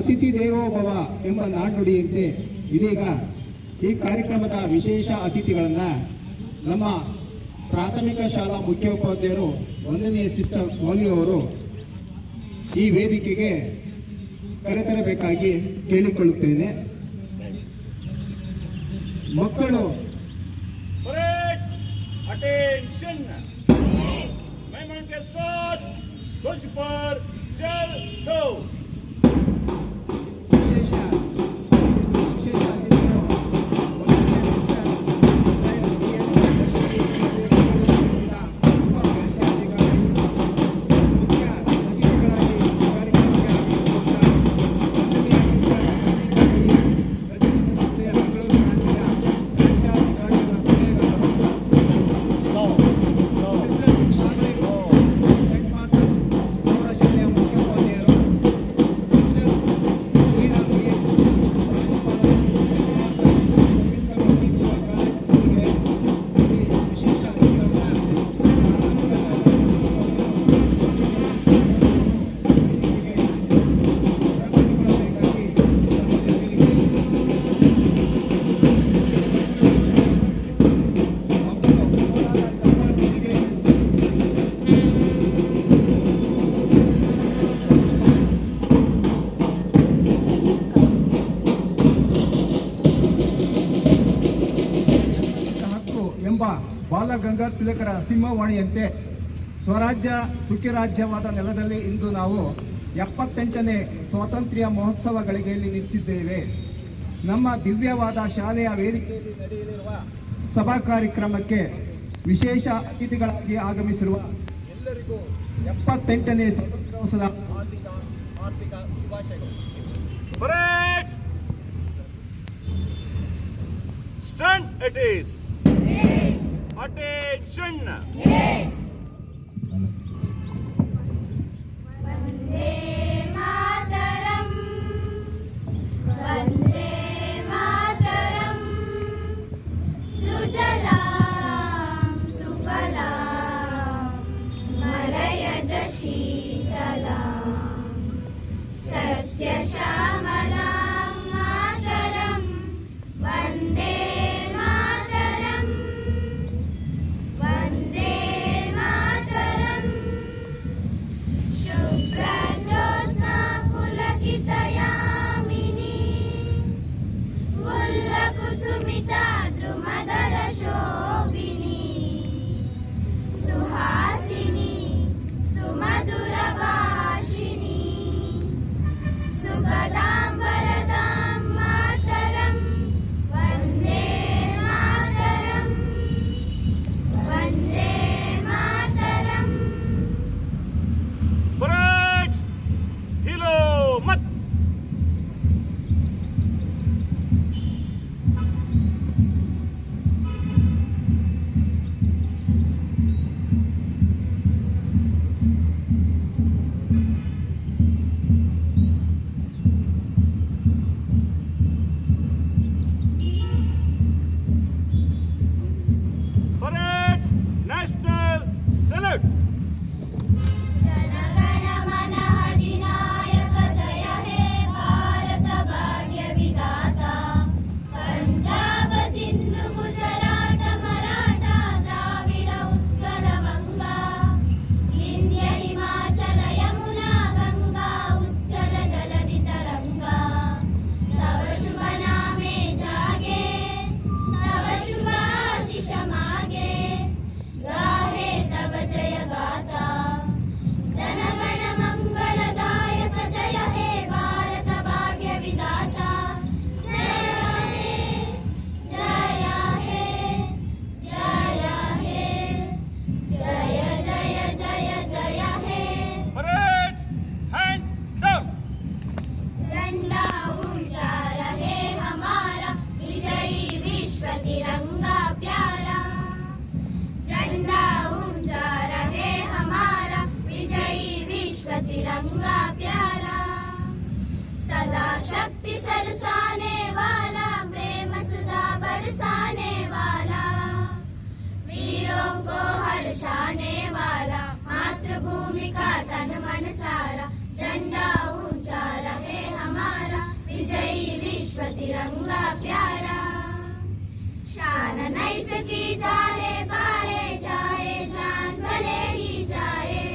ಅತಿಥಿ ದೇವೋಭವ ಎಂಬ ನಾಣ್ಣುಡಿಯಂತೆ ಇದೀಗ ಈ ಕಾರ್ಯಕ್ರಮದ ವಿಶೇಷ ಅತಿಥಿಗಳನ್ನು ನಮ್ಮ ಪ್ರಾಥಮಿಕ ಶಾಲಾ ಮುಖ್ಯೋಪಾಧ್ಯಾಯರು 1ನೇ ಸಿಸ್ಟರ್ ಮೌಲ್ಯ ಅವರು ಈ ವೇದಿಕೆಗೆ ಕರೆತರಬೇಕಾಗಿ ಕೇಳಿಕೊಳ್ಳುತ್ತೇನೆ. ಮಕ್ಕಳು अटेंशन, मेहमान के साथ कुछ पर चल दो. ಬಾಲಗಂಗಾಧರ ತಿಲಕರ ಸಿಂಹವಾಣಿಯಂತೆ ಸ್ವರಾಜ್ಯ ಸುಖಿರಾಜ್ಯವಾದ ನೆಲದಲ್ಲಿ ಇಂದು ನಾವು 78ನೇ ಸ್ವಾತಂತ್ರ್ಯ ಮಹೋತ್ಸವಗಳಿಗೆ ನಿಂತಿದ್ದೇವೆ. ನಮ್ಮ ದಿವ್ಯವಾದ ಶಾಲೆಯ ವೇದಿಕೆಯಲ್ಲಿ ನಡೆಯಲಿರುವ ಸಭಾ ಕಾರ್ಯಕ್ರಮಕ್ಕೆ ವಿಶೇಷ ಅತಿಥಿಗಳಾಗಿ ಆಗಮಿಸಿರುವ ಎಲ್ಲರಿಗೂ 78ನೇ ಸ್ವಾತಂತ್ರ್ಯೋತ್ಸವದ ಹಾರ್ದಿಕ ಶುಭಾಶಯಗಳು. Stand it is. Attention. Vande Mataram, Vande Mataram, सुजलां सुफलां मलयज शीतलां सस्यश्यामलां मातरं वंदे तिरंगा प्यारा सदा शक्ति सरसाने वाला प्रेम सुधा बरसाने वाला वीरों को हर्षाने वाला मातृभूमि का तन मन सारा झंडा ऊंचा रहे हमारा। तिरंगा प्यारा। शान नैस की जाए बाहे जाए जान भले ही जाए,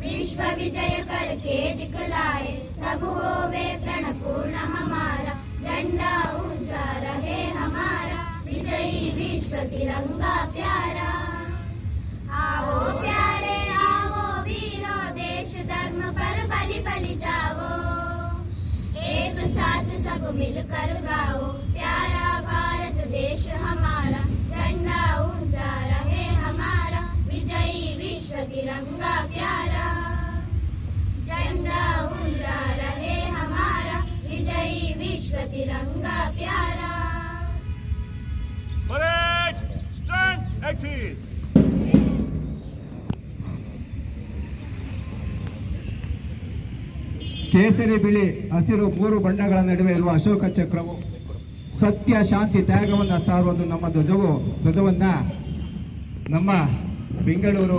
विश्व विजय करके दिखलाए तब होवे प्रण पूर्ण हमारा, झंडा ऊंचा रहे हमारा विजयी विश्व तिरंगा प्यारा। आओ प्यारे आओ वीरो देश धर्म पर बलि बलि जाओ, एक साथ सब मिलकर गाओ प्यारा भारत देश हमारा, झंडा ऊंचा रहे हमारा विजयी विश्व तिरंगा प्यारा। झंडा ऊंचा रहे हमारा विजयी विश्व तिरंगा प्यारा। Parade, stand at ease. ಕೇಸರಿ ಬಿಳಿ ಹಸಿರು ಮೂರು ಬಣ್ಣಗಳ ನಡುವೆ ಇರುವ ಅಶೋಕ ಚಕ್ರವು ಸತ್ಯ ಶಾಂತಿ ತ್ಯಾಗವನ್ನು ಸಾರುವುದು ನಮ್ಮ ಧ್ವಜವನ್ನ ನಮ್ಮ ಬೆಂಗಳೂರು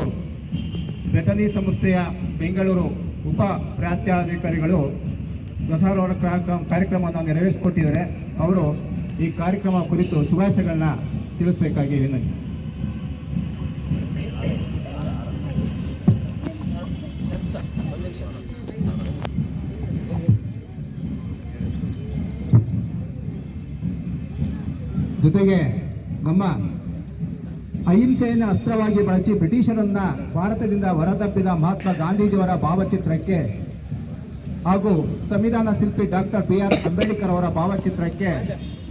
ಬೆತನಿ ಸಂಸ್ಥೆಯ ಬೆಂಗಳೂರು ಉಪ ಪ್ರಾಂತ್ಯಾಧಿಕಾರಿಗಳು ದಸರಾ ಕಾರ್ಯಕ್ರಮವನ್ನು ನೆರವೇರಿಸಿಕೊಟ್ಟಿದ್ದಾರೆ. ಅವರು ಈ ಕಾರ್ಯಕ್ರಮ ಕುರಿತು ಶುಭಾಶಯಗಳನ್ನ ತಿಳಿಸಬೇಕಾಗಿ ವಿನಂತಿ. ಜೊತೆಗೆ ನಮ್ಮ ಅಹಿಂಸೆಯನ್ನು ಅಸ್ತ್ರವಾಗಿ ಬಳಸಿ ಬ್ರಿಟಿಷರನ್ನ ಭಾರತದಿಂದ ಹೊರದಬ್ಬಿದ ಮಹಾತ್ಮ ಗಾಂಧೀಜಿಯವರ ಭಾವಚಿತ್ರಕ್ಕೆ ಹಾಗೂ ಸಂವಿಧಾನ ಶಿಲ್ಪಿ ಡಾಕ್ಟರ್ BR ಅಂಬೇಡ್ಕರ್ ಅವರ ಭಾವಚಿತ್ರಕ್ಕೆ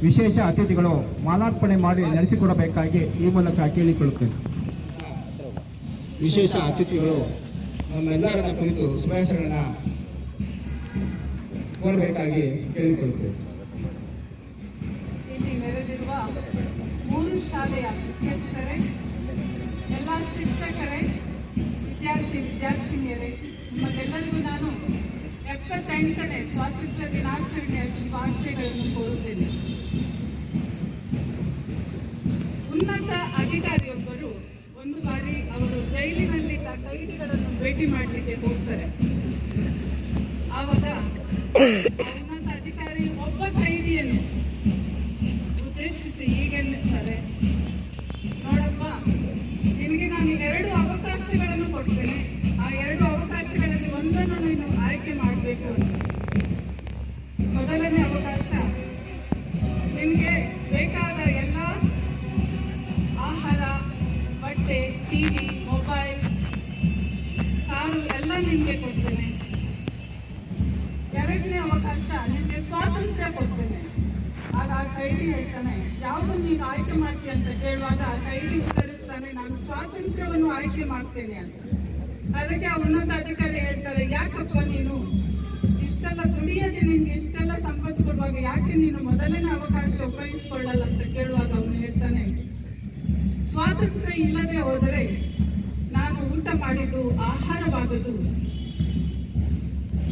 ವಿಶೇಷ ಅತಿಥಿಗಳು ಮಾಲಾರ್ಪಣೆ ಮಾಡಿ ನಡೆಸಿಕೊಡಬೇಕಾಗಿ ಈ ಮೂಲಕ ಕೇಳಿಕೊಳ್ಳುತ್ತೇನೆ. ವಿಶೇಷ ಅತಿಥಿಗಳು ನಮ್ಮೆಲ್ಲರನ್ನ ಕುರಿತು ಶುಭಾಶಯಗಳನ್ನ ಕೋರಬೇಕಾಗಿ ಕೇಳಿಕೊಳ್ಳುತ್ತೇವೆ. ಇಲ್ಲಿ ನೆರೆದಿರುವ 3 ಶಾಲೆಯ ಮುಖ್ಯಸ್ಥರೇ, ಎಲ್ಲ ಶಿಕ್ಷಕರೇ, ವಿದ್ಯಾರ್ಥಿನಿಯರೇ, ನಿಮಗೆಲ್ಲರಿಗೂ ನಾನು 78ನೇ ಸ್ವಾತಂತ್ರ್ಯ ದಿನಾಚರಣೆಯ ಶುಭಾಶಯಗಳನ್ನು ಕೋರುತ್ತೇನೆ. ಉನ್ನತ ಅಧಿಕಾರಿಯೊಬ್ಬರು ಒಂದು ಬಾರಿ ಅವರು ಜೈಲಿನಲ್ಲಿದ್ದ ಕೈದಿಗಳನ್ನು ಭೇಟಿ ಮಾಡಲಿಕ್ಕೆ ಹೋಗ್ತಾರೆ. ಆವಾಗ ಉನ್ನತ ಅಧಿಕಾರಿ ಒಬ್ಬ ಕೈದಿಯನ್ನು ಉದ್ದೇಶಿಸಿ ಹೀಗೆನ್ನುತ್ತಾರೆ, ನೋಡಪ್ಪ, ನಿನಗೆ ನಾನು 2 ಅವಕಾಶಗಳನ್ನು ಕೊಡ್ತೇನೆ, ಆ 2 ಅವಕಾಶಗಳಲ್ಲಿ ಒಂದನ್ನು ನೀನು ಆಯ್ಕೆ ಮಾಡಬೇಕು ಅಂತ. ಮೊದಲನೇ ಅವಕಾಶ, ನಿನಗೆ ಬೇಕಾದ ಎಲ್ಲ ಆಹಾರ, ಬಟ್ಟೆ, ಟಿವಿ, ಮೊಬೈಲ್, ಕಾರು ಎಲ್ಲ ನಿನಗೆ ಕೊಡ್ತೇನೆ. ಎರಡನೇ ಅವಕಾಶ, ನಿನಗೆ ಸ್ವಾತಂತ್ರ್ಯ ಕೊಡ್ತೇನೆ. ಆಗ ಆ ಕೈದಿ ಹೇಳ್ತಾನೆ, ಯಾವುದು ನೀನು ಆಯ್ಕೆ ಮಾಡ್ತೀಯ ಅಂತ ಕೇಳುವಾಗ ಆ ಕೈದಿ ಉತ್ತರಿಸ್ತಾನೆ, ನಾನು ಸ್ವಾತಂತ್ರ್ಯವನ್ನು ಆಯ್ಕೆ ಮಾಡ್ತೇನೆ ಅಂತ. ಅದಕ್ಕೆ ಆ ಉನ್ನತ ಅಧಿಕಾರಿ ಹೇಳ್ತಾರೆ, ಯಾಕಪ್ಪ ನೀನು ಇಷ್ಟೆಲ್ಲ ದುಡಿಯದೆ ನಿನ್ಗೆ ಇಷ್ಟೆಲ್ಲ ಸಂಪತ್ತು ಕೊಡುವಾಗ ಯಾಕೆ ನೀನು ಮೊದಲನೇ ಅವಕಾಶ ಉಪಯೋಗಿಸಿಕೊಳ್ಳಲ್ಲ ಅಂತ ಕೇಳುವಾಗ ಅವನು ಹೇಳ್ತಾನೆ, ಸ್ವಾತಂತ್ರ್ಯ ಇಲ್ಲದೆ ಹೋದರೆ ನಾನು ಊಟ ಮಾಡಿದ್ದು ಆಹಾರವಾಗದು,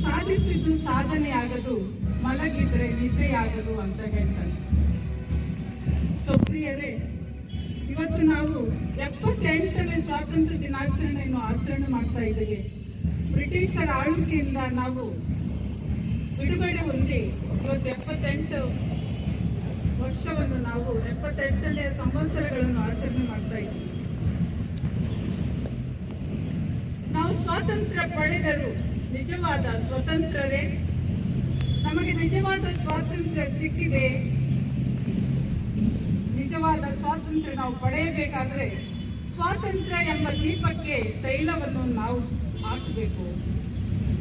ಸಾಧಿಸಿದ್ದು ಸಾಧನೆ ಆಗದು, ಮಲಗಿದ್ರೆ ನಿದ್ದೆಯಾಗದು ಅಂತ ಹೇಳ್ತಾನೆ. ಪ್ರಿಯರೇ, ಇವತ್ತು ನಾವು 78ನೇ ಸ್ವಾತಂತ್ರ್ಯ ದಿನಾಚರಣೆಯನ್ನು ಆಚರಣೆ ಮಾಡ್ತಾ ಇದ್ದೇವೆ. ಬ್ರಿಟಿಷರ ಆಳ್ವಿಕೆಯಿಂದ ನಾವು ಬಿಡುಗಡೆ ಹೊಂದಿ ಇವತ್ತು 78 ವರ್ಷವನ್ನು ನಾವು 78ನೇ ಸಂವತ್ಸರಗಳನ್ನು ಆಚರಣೆ ಮಾಡ್ತಾ ಇದ್ದೀವಿ. ನಾವು ಸ್ವಾತಂತ್ರ್ಯ ಪಡೆದರೂ ನಿಜವಾದ ಸ್ವತಂತ್ರರೇ? ನಮಗೆ ನಿಜವಾದ ಸ್ವಾತಂತ್ರ್ಯ ಸಿಕ್ಕಿದೆ. ನಿಜವಾದ ಸ್ವಾತಂತ್ರ್ಯ ನಾವು ಪಡೆಯಬೇಕಾದ್ರೆ ಸ್ವಾತಂತ್ರ್ಯ ಎಂಬ ದೀಪಕ್ಕೆ ತೈಲವನ್ನು ನಾವು ಹಾಕಬೇಕು.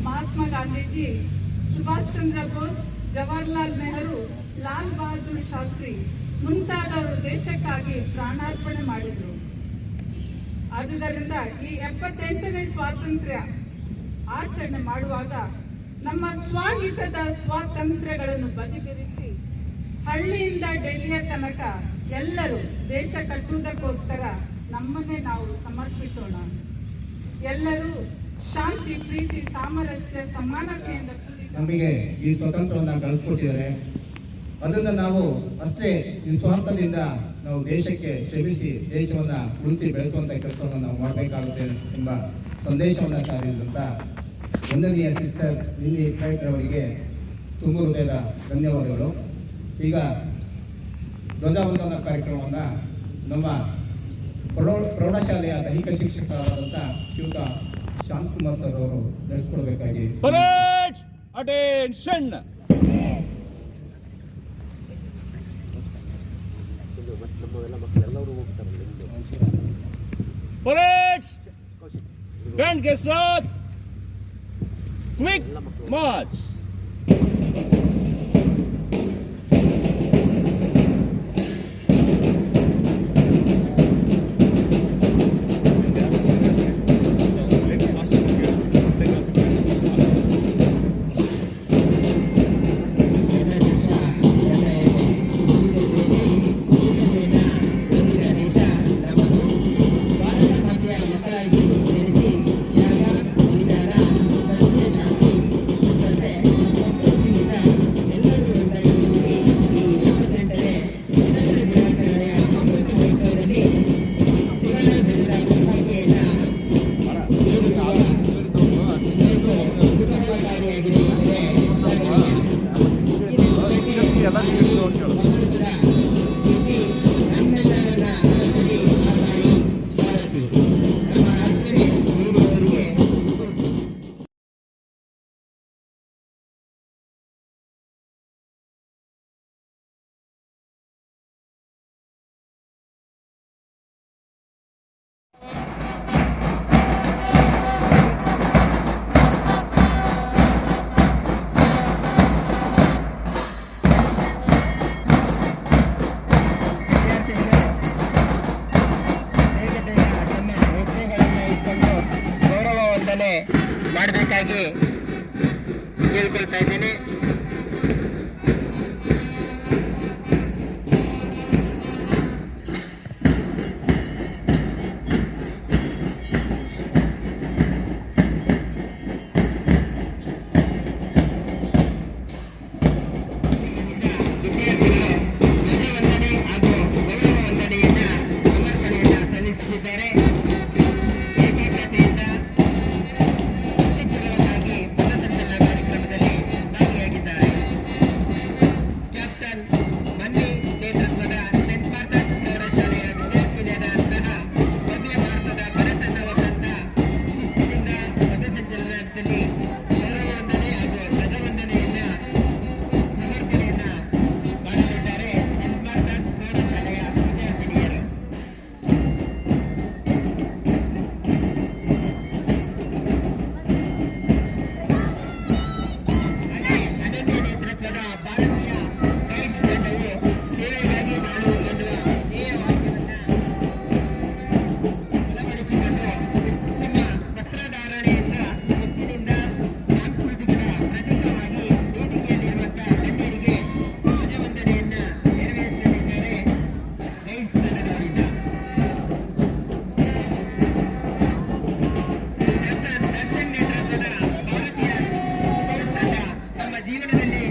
ಮಹಾತ್ಮ ಗಾಂಧೀಜಿ, ಸುಭಾಷ್ ಚಂದ್ರ ಬೋಸ್, ಜವಾಹರ್ಲಾಲ್ ನೆಹರು, ಲಾಲ್ ಬಹದ್ದೂರ್ ಶಾಸ್ತ್ರಿ ಮುಂತಾದವರು ದೇಶಕ್ಕಾಗಿ ಪ್ರಾಣಾರ್ಪಣೆ ಮಾಡಿದರು. ಆದುದರಿಂದ ಈ 78ನೇ ಸ್ವಾತಂತ್ರ್ಯ ಆಚರಣೆ ಮಾಡುವಾಗ ನಮ್ಮ ಸ್ವಹಿತದ ಸ್ವಾತಂತ್ರ್ಯಗಳನ್ನು ಬದಿಗಿರಿಸಿ ಹಳ್ಳಿಯಿಂದ ಡೆಲ್ಲಿಯ ತನಕ ಎಲ್ಲರೂ ದೇಶ ಕಟ್ಟುವುದಕ್ಕೋಸ್ಕರ ನಮ್ಮನ್ನೇ ನಾವು ಸಮರ್ಪಿಸೋಣ. ಎಲ್ಲರೂ ಶಾಂತಿ, ಪ್ರೀತಿ, ಸಾಮರಸ್ಯ, ಸಮಾನತೆಯಿಂದ ನಮಗೆ ಈ ಸ್ವತಂತ್ರವನ್ನ ಕಳಿಸ್ಕೊಟ್ಟಿದ್ದಾರೆ. ಅದನ್ನ ನಾವು ಅಷ್ಟೇ ನಿಸ್ವಾರ್ಥದಿಂದ ನಾವು ದೇಶಕ್ಕೆ ಶ್ರಮಿಸಿ ದೇಶವನ್ನ ಉಳಿಸಿ ಬೆಳೆಸುವಂತ ಕೆಲಸವನ್ನು ನಾವು ಮಾಡಬೇಕಾಗುತ್ತೆ ಎಂಬ ಸಂದೇಶವನ್ನ ಸಾರಿದಂತ ಒಂದನೆಯ ಸಿಸ್ಟರ್ ಲಿಲ್ಲಿ ಪೈಟ್ ಅವರಿಗೆ ತುಂಬ ಹೃದಯದ ಧನ್ಯವಾದಗಳು. ಈಗ ಧ್ವಜವಂದನಾ ಕಾರ್ಯಕ್ರಮವನ್ನು ನಮ್ಮ ಪ್ರೌಢಶಾಲೆಯ ದೈಹಿಕ ಶಿಕ್ಷಕರಾದಂಥ ಶ್ರೀಯುತ ಶಾಂತಕುಮಾರ್ ಸರ್ ಅವರು ನಡೆಸಿಕೊಡ್ಬೇಕಾಗಿ. Parade! Attention! Parade! बैंड के साथ क्विक मार्च. ಮಾಡಬೇಕಾಗಿ ಕೇಳ್ಕೊಳ್ತಾ ಇದ್ದೇನೆ. ಜೀವನದಲ್ಲಿ